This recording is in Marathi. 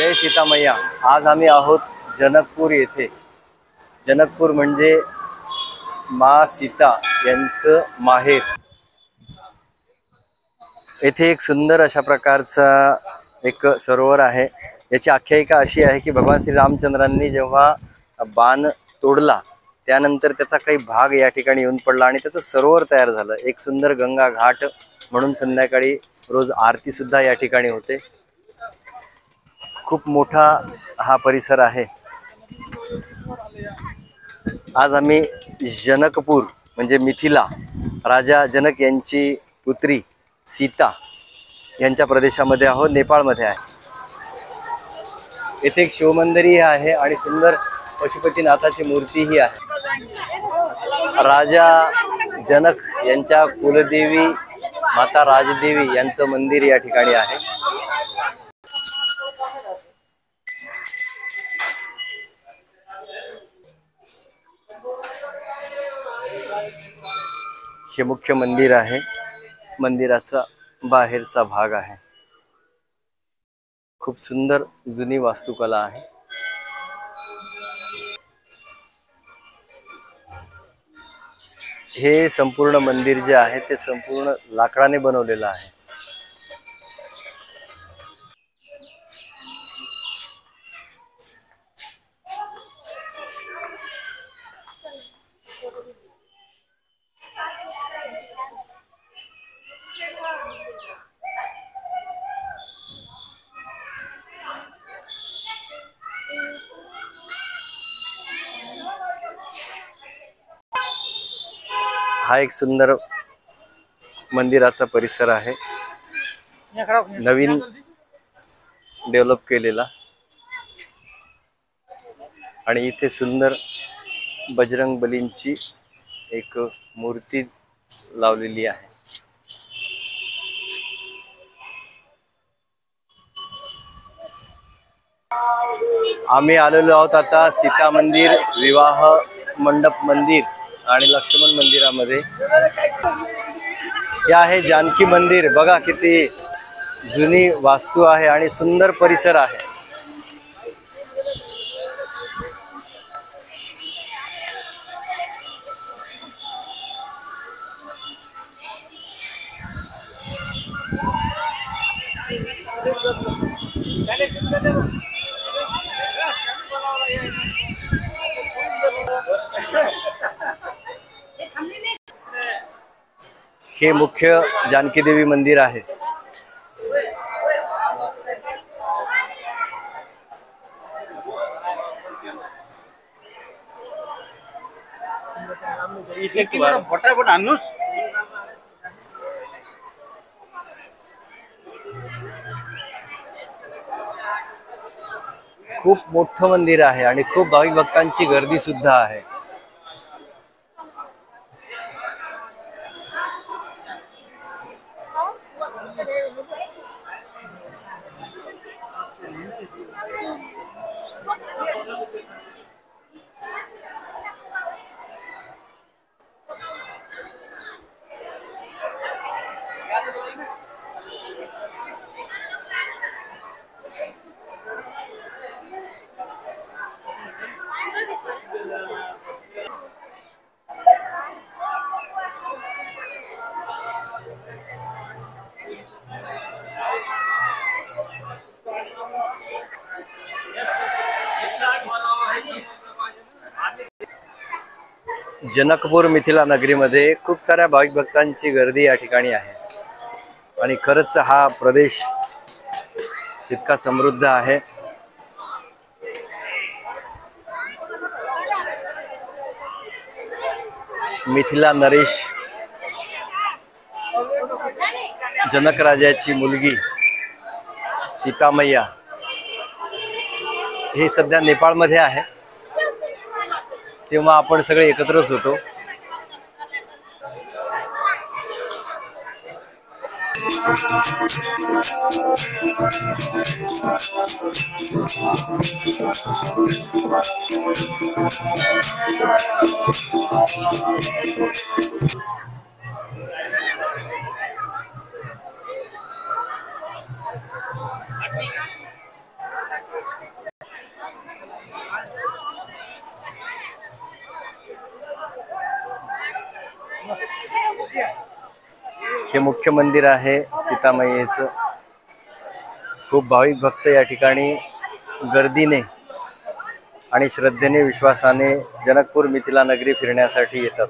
जय सीतामैया। आज आम्ही आहोत जनकपूर येथे। जनकपूर म्हणजे मा सीता यांचं माहेर। येथे एक सुंदर अशा प्रकारचा एक सरोवर आहे। याची आख्यायिका अशी आहे की भगवान श्री रामचंद्रांनी जेव्हा बाण तोडला त्यानंतर त्याचा काही भाग या ठिकाणी येऊन पडला आणि त्याचं सरोवर तयार झालं। एक सुंदर गंगा घाट म्हणून संध्याकाळी रोज आरती सुद्धा या ठिकाणी होते। खूप मोठा हा परिसर आहे। आज आम्ही जनकपूर म्हणजे मिथिला राजा जनक यांची पुत्री सीता यांच्या प्रदेशामध्ये आहोत, नेपाळमध्ये आहे। येथे एक शिवमंदिरही आहे आणि सुंदर पशुपतीनाथाची मूर्तीही आहे। राजा जनक यांच्या कुलदेवी माता राजदेवी यांचं मंदिर या ठिकाणी आहे। हे मुख्य मंदिर आहे। मंदिराचा बाहेरचा भाग आहे। खूप सुंदर जुनी वास्तुकला आहे। हे संपूर्ण मंदिर जे आहे ते संपूर्ण लाकडाने बनवलेलं आहे। हा एक सुंदर मंदिराचा परिसर आहे, नवीन डेव्हलप केलेला। आणि इथे सुंदर बजरंग बलींची एक मूर्ती लावलेली आहे। आम्ही आलेलो आहोत आता सीता मंदिर, विवाह मंडप मंदिर आणि लक्ष्मण मंदिरामध्ये। हे आहे जानकी मंदिर। बघा किती जुनी वास्तू आहे आणि सुंदर परिसर आहे। हे मुख्य जानकी देवी मंदिर आहे। खूप मोठं मंदिर आहे आणि खूप भाविक भक्तांची गर्दी सुद्धा आहे। जनकपूर मिथिला नगरीमध्ये खूप साऱ्या भाविक भक्तांची गर्दी या ठिकाणी आहे आणि खरंच हा प्रदेश इतका समृद्ध आहे। मिथिला नरेश जनक राजाची मुलगी सीतामैया हे सध्या नेपाळमध्ये आहे। तेव्हा आपण सगळे एकत्रच होतो। हे मुख्य मंदिर आहे सीतामाईचं. खूप भाविक भक्त या ठिकाणी गर्दीने आणि श्रद्धेने विश्वासाने जनकपूर मिथिला नगरी फिरण्यासाठी येतात.